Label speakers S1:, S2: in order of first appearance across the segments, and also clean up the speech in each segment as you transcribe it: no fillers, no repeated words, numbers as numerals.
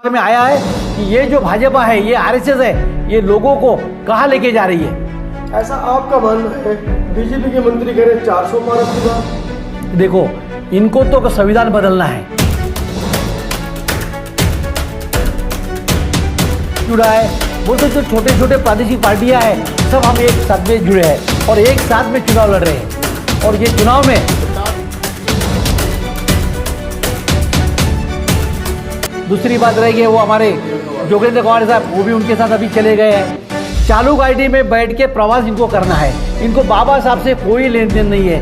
S1: में आया है कि ये जो भाजपा है, ये आरएसएस है, ये लोगों को कहाँ लेके जा रही है।
S2: ऐसा आपका मानना है? बीजेपी के मंत्री कह रहे 400 पार अब की बात।
S1: देखो, इनको तो संविधान बदलना है। जुड़ा है बोलते जो छोटे छोटे प्रादेशिक पार्टियां हैं, सब हम एक साथ में जुड़े हैं और एक साथ में चुनाव लड़ रहे हैं। और ये चुनाव में दूसरी बात रहेगी, वो हमारे जोगेंद्र कुमार साहब, वो भी उनके साथ अभी चले गए हैं। चालू गाड़ी में बैठ के प्रवास इनको करना है। इनको बाबा साहब से कोई लेन देन नहीं है।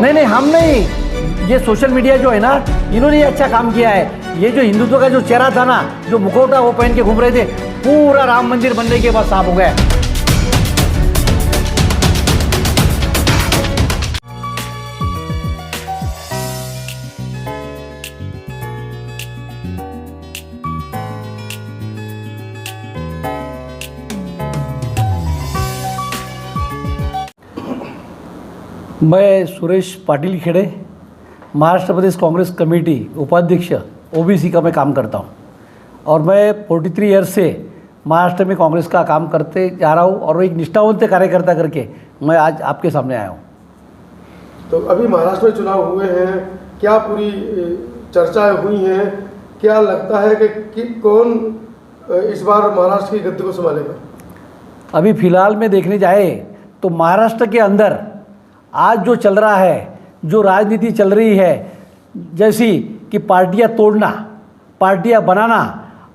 S1: नहीं, हम नहीं। ये सोशल मीडिया जो है ना, इन्होंने ये अच्छा काम किया है। ये जो हिंदुत्व का जो चेहरा था ना, जो मुखौटा वो पहन के घूम रहे थे, पूरा राम मंदिर बनने के बाद साफ हो गया। मैं सुरेश पाटिल खेड़े, महाराष्ट्र प्रदेश कांग्रेस कमेटी उपाध्यक्ष ओबीसी का मैं काम करता हूं और मैं 43 ईयर से महाराष्ट्र में कांग्रेस का काम करते जा रहा हूं और एक निष्ठावंत कार्यकर्ता करके मैं आज आपके सामने आया हूं।
S2: तो अभी महाराष्ट्र में चुनाव हुए हैं, क्या पूरी चर्चाएं हुई हैं? क्या लगता है कि कौन इस बार महाराष्ट्र की गद्दी को संभालेगा?
S1: अभी फिलहाल में देखने जाए तो महाराष्ट्र के अंदर आज जो चल रहा है, जो राजनीति चल रही है, जैसी कि पार्टियां तोड़ना, पार्टियां बनाना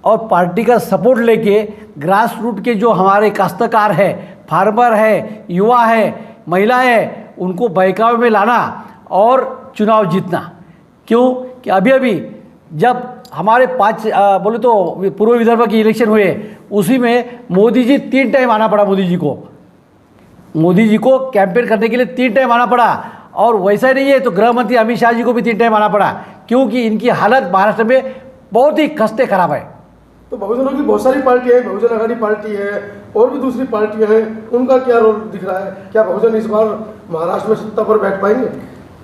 S1: और पार्टी का सपोर्ट लेके ग्रास रूट के जो हमारे काश्तकार है, फार्मर है, युवा है, महिलाएं है, उनको बहकावे में लाना और चुनाव जीतना। क्यों कि अभी जब हमारे 5 बोले तो पूर्व विदर्भ की इलेक्शन हुए, उसी में मोदी जी 3 टाइम आना पड़ा। मोदी जी को कैंपेन करने के लिए 3 टाइम आना पड़ा। और वैसा ही नहीं है तो गृह मंत्री अमित शाह जी को भी 3 टाइम आना पड़ा, क्योंकि इनकी हालत महाराष्ट्र में बहुत ही खस्ते खराब है।
S2: तो बहुजनों की बहुत सारी पार्टियां हैं, बहुजन आघाड़ी पार्टी है और भी दूसरी पार्टियां हैं, उनका क्या रोल दिख रहा है? क्या बहुजन इस बार महाराष्ट्र में सत्ता पर बैठ पाएंगे?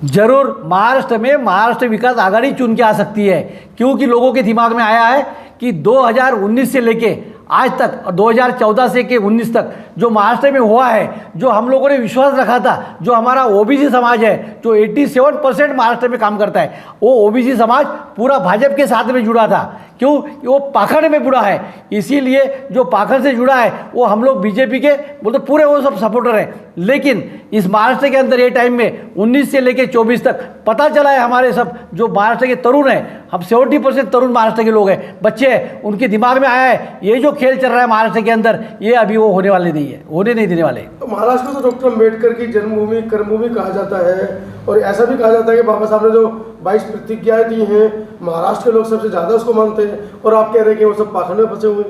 S1: जरूर महाराष्ट्र में महाराष्ट्र विकास आघाड़ी चुन के आ सकती है, क्योंकि लोगों के दिमाग में आया है कि 2019 से लेके आज तक, 2014 से के 19 तक जो महाराष्ट्र में हुआ है, जो हम लोगों ने विश्वास रखा था, जो हमारा ओबीसी समाज है, जो 87% महाराष्ट्र में काम करता है, वो ओबीसी समाज पूरा भाजपा के साथ में जुड़ा था। क्यों? वो पाखंड में जुड़ा है, इसीलिए जो पाखंड से जुड़ा है वो हम लोग बीजेपी के बोलते पूरे वो सब सपोर्टर हैं। लेकिन इस महाराष्ट्र के अंदर ये टाइम में 19 से लेकर 24 तक पता चला है, हमारे सब जो महाराष्ट्र के तरुण हैं, हम 70% तरुण महाराष्ट्र के लोग हैं, बच्चे हैं, उनके दिमाग में आया है ये जो खेल चल रहा है महाराष्ट्र के अंदर, ये अभी वो होने वाले नहीं है, होने नहीं देने वाले।
S2: तो महाराष्ट्र को तो डॉक्टर अम्बेडकर की जन्मभूमि, कर्मभूमि कहा जाता है और ऐसा भी कहा जाता है कि बाबा साहब ने जो 22 प्रतिज्ञाएं दी हैं, महाराष्ट्र के लोग सबसे ज़्यादा उसको मानते हैं, और आप कह रहे हैं कि वो सब पाखंड में फंसे हुए।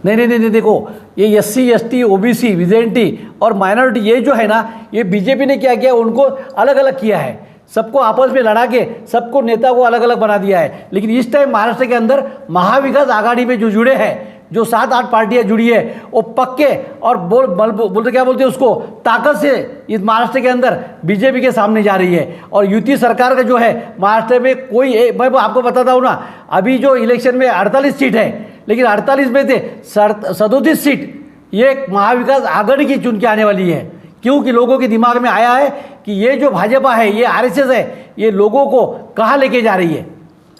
S1: नहीं, देखो, ये SC ST OBC विजेंटी और माइनॉरिटी, ये जो है ना, ये बीजेपी ने क्या किया, उनको अलग अलग किया है, सबको आपस में लड़ा के सबको नेता को अलग अलग बना दिया है। लेकिन इस टाइम महाराष्ट्र के अंदर महाविकास आघाड़ी में जो जुड़े हैं, जो 7-8 पार्टियां जुड़ी है, वो पक्के और बोलते क्या बोलते हैं उसको, ताकत से इस महाराष्ट्र के अंदर बीजेपी के सामने जा रही है। और युति सरकार का जो है महाराष्ट्र में कोई, मैं आपको बताता हूँ ना, अभी जो इलेक्शन में 48 सीट है, लेकिन 48 में से 37 सीट ये महाविकास आघाड़ी की चुन के आने वाली है। क्योंकि लोगों के दिमाग में आया है कि ये जो भाजपा है, ये आरएसएस है, ये लोगों को कहाँ लेके जा रही है।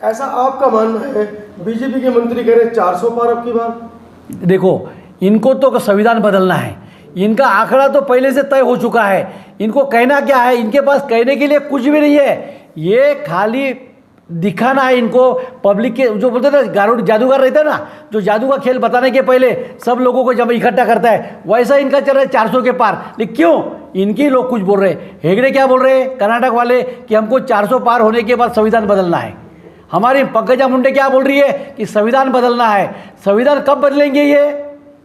S2: ऐसा आपका मानना है? बीजेपी के मंत्री कह रहे 400 पार अब की बार।
S1: देखो, इनको तो संविधान बदलना है। इनका आंकड़ा तो पहले से तय हो चुका है। इनको कहना क्या है? इनके पास कहने के लिए कुछ भी नहीं है। ये खाली दिखाना है इनको, पब्लिक के जो बोलते हैं ना, जादूगर रहता है ना, जो जादू का खेल बताने के पहले सब लोगों को जब इकट्ठा करता है, वैसा इनका चल रहा है 400 के पार। लेकिन क्यों? इनके लोग कुछ बोल रहे हैं। हेगड़े क्या बोल रहे हैं, कर्नाटक वाले, कि हमको 400 पार होने के बाद संविधान बदलना है। हमारी पंकजा मुंडे क्या बोल रही है कि संविधान बदलना है। संविधान कब बदलेंगे?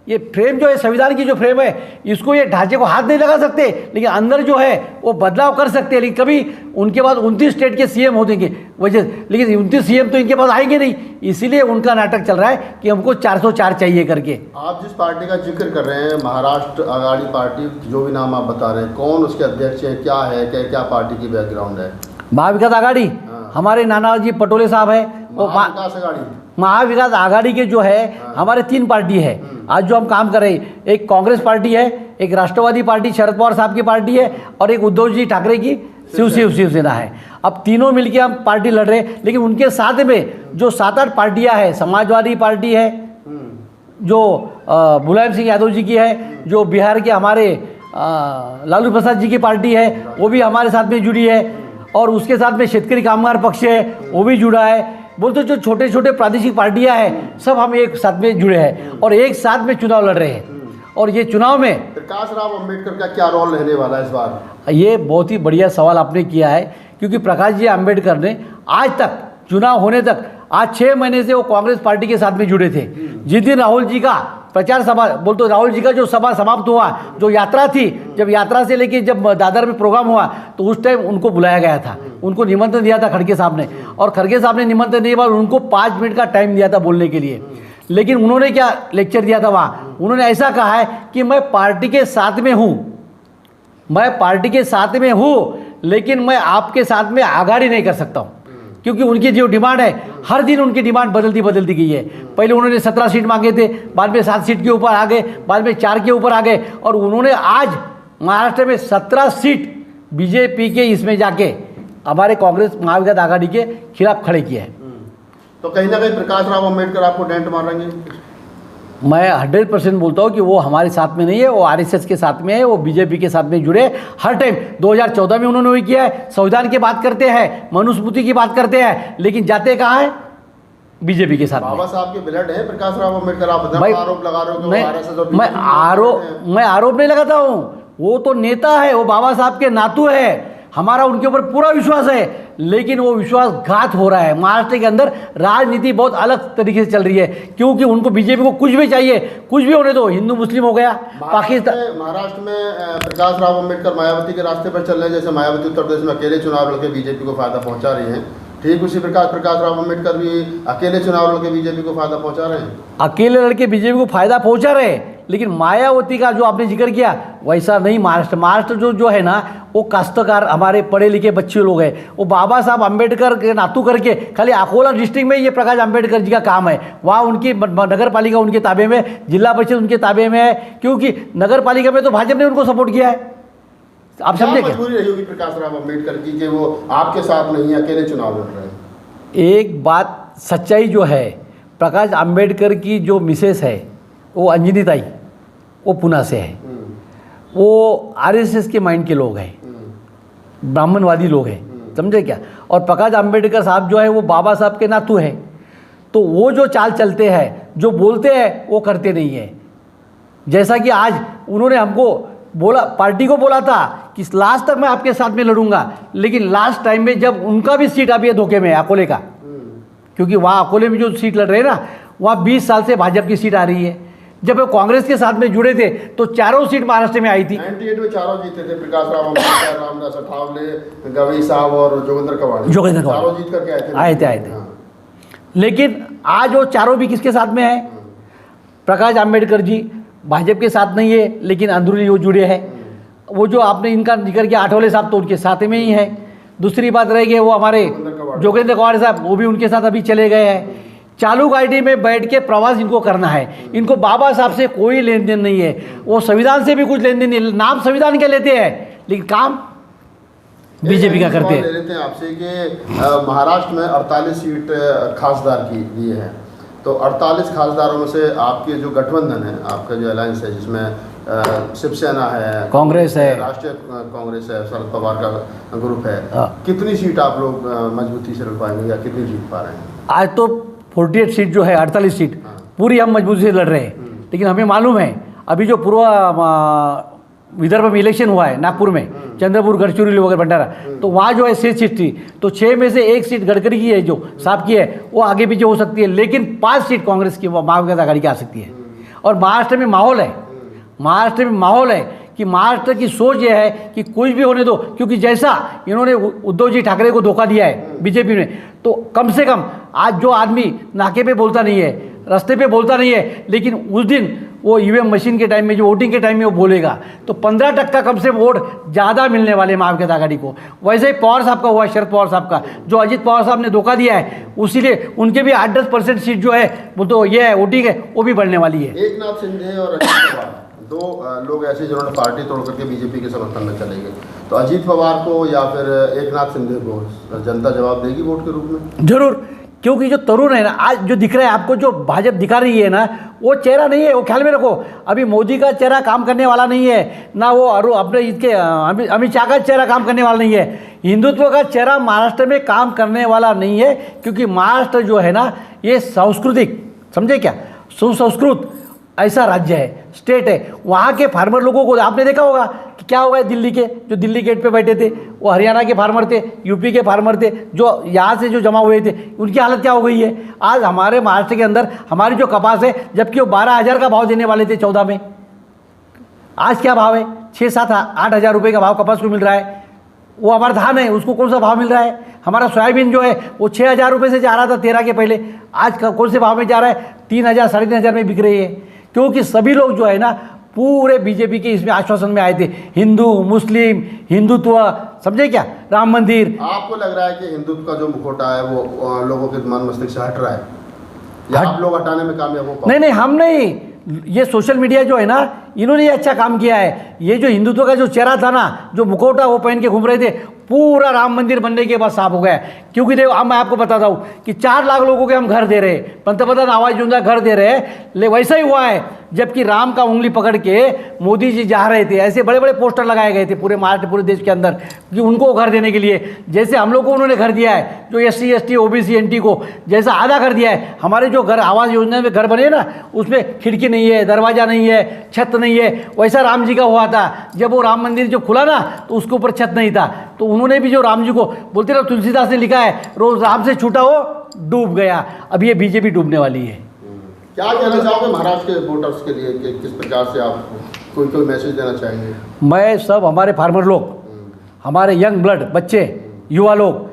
S1: ये फ्रेम जो है, संविधान की जो फ्रेम है, इसको, ये ढांचे को हाथ नहीं लगा सकते, लेकिन अंदर जो है वो बदलाव कर सकते हैं। लेकिन कभी उनके बाद 29 स्टेट के CM हो देंगे वजह, लेकिन 29 CM तो इनके पास आएंगे नहीं, इसीलिए उनका नाटक चल रहा है कि हमको 404 चाहिए करके।
S3: आप जिस पार्टी का जिक्र कर रहे हैं, महाराष्ट्र आघाड़ी पार्टी, जो भी नाम आप बता रहे हैं, कौन उसके अध्यक्ष हैं, क्या है, क्या पार्टी की बैकग्राउंड है?
S1: महाविकास आघाड़ी हमारे नानाजी पटोले साहब है, वो
S3: महाविकास आघाड़ी
S1: महाविकास आघाड़ी के जो है हमारे 3 पार्टी है आज जो हम काम कर रहे हैं। एक कांग्रेस पार्टी है, एक राष्ट्रवादी पार्टी शरद पवार साहब की पार्टी है, और एक उद्धव जी ठाकरे की शिवसेना है। अब तीनों मिलके हम पार्टी लड़ रहे हैं, लेकिन उनके साथ में जो 7-8 पार्टियां हैं, समाजवादी पार्टी है जो मुलायम सिंह यादव जी की है, जो बिहार के हमारे लालू प्रसाद जी की पार्टी है वो भी हमारे साथ में जुड़ी है, और उसके साथ में शेतकरी कामगार पक्ष है वो भी जुड़ा है। बोलते जो छोटे छोटे प्रादेशिक पार्टियां हैं सब हम एक साथ में जुड़े हैं और एक साथ में चुनाव लड़ रहे हैं। और ये चुनाव में
S3: प्रकाश राव अंबेडकर का क्या रोल रहने वाला है इस बार?
S1: ये बहुत ही बढ़िया सवाल आपने किया है, क्योंकि प्रकाश जी अंबेडकर ने आज तक चुनाव होने तक आज 6 महीने से वो कांग्रेस पार्टी के साथ में जुड़े थे। जिस दिन राहुल जी का प्रचार सभा बोलते राहुल जी का जो सभा समाप्त हुआ, जो यात्रा थी, जब यात्रा से लेके जब दादर में प्रोग्राम हुआ तो उस टाइम उनको बुलाया गया था, उनको निमंत्रण दिया था खड़गे साहब ने, और खड़गे साहब ने निमंत्रण देने के बाद उनको 5 मिनट का टाइम दिया था बोलने के लिए। लेकिन उन्होंने क्या लेक्चर दिया था वहाँ, उन्होंने ऐसा कहा है कि मैं पार्टी के साथ में हूँ, मैं पार्टी के साथ में हूँ, लेकिन मैं आपके साथ में आगाड़ी नहीं कर सकता हूँ, क्योंकि उनकी जो डिमांड है हर दिन उनकी डिमांड बदलती गई है। पहले उन्होंने 17 सीट मांगे थे, बाद में 7 सीट के ऊपर आ गए, बाद में 4 के ऊपर आ गए, और उन्होंने आज महाराष्ट्र में 17 सीट बीजेपी के इसमें जाके हमारे कांग्रेस महाविकास आघाड़ी के खिलाफ खड़े किए हैं।
S3: तो कहीं ना कहीं प्रकाश राव अंबेडकर आपको डेंट मारेंगे?
S1: मैं 100% बोलता हूँ कि वो हमारे साथ में नहीं है, वो आरएसएस के साथ में है, वो बीजेपी के साथ में जुड़े हर टाइम। 2014 में उन्होंने वही किया है, संविधान की बात करते हैं, मनुस्मृति की बात करते हैं, लेकिन जाते कहाँ हैं? बीजेपी के साथ।
S3: बाबा साहब के ब्लड है प्रकाश राव अंबेडकर, आप आरोप लगा रहे हो कि आरएसएस और
S1: मैं आरोप नहीं लगाता हूँ, वो तो नेता है, वो बाबा साहब के नातू है, हमारा उनके ऊपर पूरा विश्वास है, लेकिन वो विश्वासघात हो रहा है। महाराष्ट्र के अंदर राजनीति बहुत अलग तरीके से चल रही है, क्योंकि उनको बीजेपी को कुछ भी चाहिए, कुछ भी होने दो, हिंदू मुस्लिम हो गया पाकिस्तान।
S3: महाराष्ट्र में प्रकाश राव अंबेडकर मायावती के रास्ते पर चल रहे हैं, जैसे मायावती उत्तर प्रदेश में अकेले चुनाव लड़के बीजेपी को फायदा पहुंचा रही हैं, ठीक उसी प्रकार प्रकाश राव अंबेडकर भी अकेले चुनाव लड़के बीजेपी को फायदा पहुंचा रहे हैं।
S1: अकेले लड़के बीजेपी को फायदा पहुंचा रहे हैं, लेकिन मायावती का जो आपने जिक्र किया वैसा नहीं। महाराष्ट्र जो है ना, वो काश्तकार हमारे पढ़े लिखे बच्चे लोग हैं, वो बाबा साहब अंबेडकर के नातू करके खाली अकोला डिस्ट्रिक्ट में ये प्रकाश अंबेडकर जी का काम है। वहाँ उनकी नगर पालिका उनके ताबे में, जिला परिषद उनके ताबे में है, क्योंकि नगर पालिका में तो भाजपा ने उनको सपोर्ट किया है। आप समझे क्या
S3: मजबूरी रही होगी प्रकाश राव अंबेडकर की कि वो आपके साथ नहीं, अकेले चुनाव लड़ रहे हैं?
S1: एक बात सच्चाई जो है, प्रकाश अंबेडकर की जो मिसेस है वो अंजनी ताई, वो पुणे से है, वो आरएसएस के माइंड के लोग हैं, ब्राह्मणवादी लोग हैं, समझे क्या। और प्रकाश अंबेडकर साहब जो है वो बाबा साहब के नातू हैं, तो वो जो चाल चलते हैं, जो बोलते हैं वो करते नहीं है। जैसा कि आज उन्होंने हमको बोला, पार्टी को बोला था कि लास्ट तक मैं आपके साथ में लड़ूंगा, लेकिन लास्ट टाइम में जब उनका भी सीट अभी धोखे में है अकोले का, क्योंकि वहाँ अकोले में जो सीट लड़ रहे हैं ना, वहाँ 20 साल से भाजपा की सीट आ रही है। जब वो कांग्रेस के साथ में जुड़े थे तो 4 सीट महाराष्ट्र में आई थी।
S3: 98 में 4 जीते थे, प्रकाश राव अंबेडकर, रामदास अठावले, गवई साहब और जोगेंद्र कवाड़ी, चारों जीत करके आए थे।
S1: लेकिन आज वो 4 भी किसके साथ में है? प्रकाश अंबेडकर जी भाजपा के साथ नहीं है, लेकिन अंदरूनी वो जुड़े हैं। वो जो आपने इनका जिक्र किया आठवले साहब, तो उनके साथ में ही है। दूसरी बात रह गई वो हमारे जोगेंद्र कवाड़ी साहब, वो भी उनके साथ अभी चले गए हैं। चालू गाड़ी में बैठ के प्रवास इनको करना है, इनको बाबा साहब से कोई लेन देन नहीं है, वो संविधान से भी कुछ लेन देन नहीं। नाम संविधान के लेते हैं, लेकिन काम बीजेपी का करते हैं।
S3: ले लेते हैं आपसे कि महाराष्ट्र में 48 सीट खासदार की लिए है, तो 48 खासदारों में से आपके जो गठबंधन है, आपका जो अलायंस है, जिसमें शिवसेना है,
S1: कांग्रेस है,
S3: राष्ट्रीय कांग्रेस है, शरद पवार का ग्रुप है, कितनी सीट आप लोग मजबूती से लड़ पाएंगे या कितनी जीत पा रहे हैं?
S1: आज तो 48 सीट जो है, 48 सीट पूरी हम मजबूती से लड़ रहे हैं। लेकिन हमें मालूम है अभी जो पूर्व विदर्भ में इलेक्शन हुआ है नागपुर में, चंद्रपुर, गढ़चिरौली वगैरह भंडारा, तो वहाँ जो है 6 सीट थी, तो 6 में से 1 सीट गडकरी की है, जो साहब की है, वो आगे पीछे हो सकती है, लेकिन 5 सीट कांग्रेस की महाविकास आघाड़ी की आ सकती है। और महाराष्ट्र में माहौल है, महाराष्ट्र में माहौल है कि महाराष्ट्र की सोच ये है कि कुछ भी होने दो, क्योंकि जैसा इन्होंने उद्धव जी ठाकरे को धोखा दिया है बीजेपी ने, तो कम से कम आज जो आदमी नाके पे बोलता नहीं है, रास्ते पे बोलता नहीं है, लेकिन उस दिन वो ईवीएम मशीन के टाइम में, जो वोटिंग के टाइम में वो बोलेगा, तो 15% कम से वोट ज़्यादा मिलने वाले महाविकास आघाड़ी को। वैसे ही पवार साहब का हुआ, शरद पवार साहब का, जो अजित पवार साहब ने धोखा दिया है, उसीलिए उनके भी 8-10% सीट जो है वो तो ये है वोटिंग है वो भी बढ़ने वाली है।
S3: एकनाथ शिंदे और अजित पवार दो लोग ऐसे जिन्होंने पार्टी तोड़ करके बीजेपी के समर्थन में चले गए, तो अजीत पवार को या फिर एकनाथ शिंदे को जनता जवाब देगी वोट के रूप में?
S1: जरूर, क्योंकि जो तरुण है ना, आज जो दिख रहा है आपको, जो भाजपा दिखा रही है ना, वो चेहरा नहीं है, वो ख्याल में रखो। अभी मोदी का चेहरा काम करने वाला नहीं है ना, वो और अपने इसके अमित शाह का चेहरा काम करने वाला नहीं है। हिंदुत्व का चेहरा महाराष्ट्र में काम करने वाला नहीं है, क्योंकि महाराष्ट्र जो है ना, ये सांस्कृतिक, समझे क्या, सुसंस्कृत ऐसा राज्य है, स्टेट है। वहाँ के फार्मर लोगों को आपने देखा होगा कि क्या हुआ है, दिल्ली के जो दिल्ली गेट पे बैठे थे वो हरियाणा के फार्मर थे, यूपी के फार्मर थे, जो यहाँ से जो जमा हुए थे, उनकी हालत क्या हो गई है। आज हमारे महाराष्ट्र के अंदर हमारी जो कपास है, जबकि वो 12,000 का भाव देने वाले थे 14 में, आज क्या भाव है, 6-7-8 हज़ार रुपये का भाव कपास को मिल रहा है। वो हमारा धान है, उसको कौन सा भाव मिल रहा है। हमारा सोयाबीन जो है वो 6,000 रुपये से जा रहा था 13 के पहले, आज कौन से भाव में जा रहा है, 3,000 3,500 में बिक रही है। क्योंकि सभी लोग जो है ना पूरे बीजेपी के इसमें आश्वासन में आए थे, हिंदू मुस्लिम हिंदुत्व, समझे क्या, राम मंदिर।
S3: आपको लग रहा है कि हिंदुत्व का जो मुखौटा है वो लोगों के मन मस्तिष्क से हट रहा है, या आप लोग हटाने में कामयाब हो?
S1: नहीं, हम नहीं, ये सोशल मीडिया जो है ना, इन्होंने ये अच्छा काम किया है। ये जो हिंदुत्व का जो चेहरा था ना, जो मुखौटा वो पहन के घूम रहे थे, पूरा राम मंदिर बनने के बाद साफ हो गया। क्योंकि देखो, अब मैं आपको बताता हूँ कि 4 लाख लोगों के हम घर दे रहे हैं, पंतप्रधान आवास योजना घर दे रहे हैं, ले वैसा ही हुआ है। जबकि राम का उंगली पकड़ के मोदी जी जा रहे थे, ऐसे बड़े बड़े पोस्टर लगाए गए थे पूरे महाराष्ट्र, पूरे देश के अंदर, कि उनको घर देने के लिए। जैसे हम लोग को उन्होंने घर दिया है, जो SC ST OBC NT को जैसा आधा घर दिया है, हमारे जो घर आवास योजना में घर बने ना, उसमें खिड़की नहीं है, दरवाजा नहीं है, छत नहीं है, वैसा राम जी का हुआ था। जब वो राम मंदिर जो खुला ना, तो उसके ऊपर छत नहीं था, तो उन्होंने भी जो राम जी को बोलते ना, तुलसीदास ने लिखा है, रोज राम से छूटा हो डूब गया। अब ये बीजेपी डूबने वाली है।
S3: क्या कहना चाहोगे महाराष्ट्र के वोटर्स के लिए कि किस प्रकार से आप कोई मैसेज देना चाहेंगे?
S1: मैं सब हमारे फार्मर लोग, हमारे यंग ब्लड बच्चे, युवा लोग,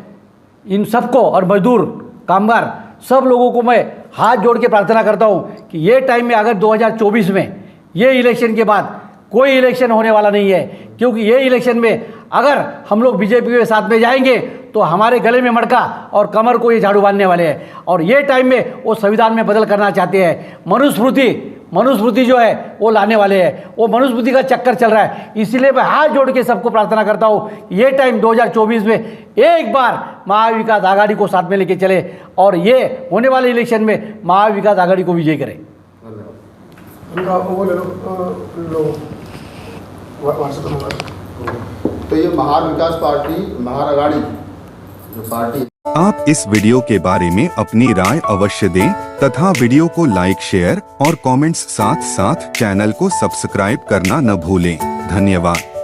S1: इन सबको, और मजदूर कामगार सब लोगों को मैं हाथ जोड़ के प्रार्थना करता हूँ कि ये टाइम में, अगर 2024 में ये इलेक्शन के बाद कोई इलेक्शन होने वाला नहीं है, क्योंकि ये इलेक्शन में अगर हम लोग बीजेपी के साथ में जाएंगे तो हमारे गले में मटका और कमर को ये झाड़ू बांधने वाले हैं। और ये टाइम में वो संविधान में बदल करना चाहते हैं, मनुस्मृति जो है वो लाने वाले हैं। वो मनुस्मृति का चक्कर चल रहा है, इसीलिए मैं हाथ जोड़ के सबको प्रार्थना करता हूँ, ये टाइम 2024 में एक बार महाविकास आघाड़ी को साथ में लेके चले और ये होने वाले इलेक्शन में महाविकास आघाड़ी को विजय करें।
S2: उनका वो ले लो
S3: तो ये महाविकास पार्टी, महाआघाड़ी जो पार्टी।
S4: आप इस वीडियो के बारे में अपनी राय अवश्य दें तथा वीडियो को लाइक, शेयर और कमेंट्स साथ साथ चैनल को सब्सक्राइब करना न भूलें। धन्यवाद।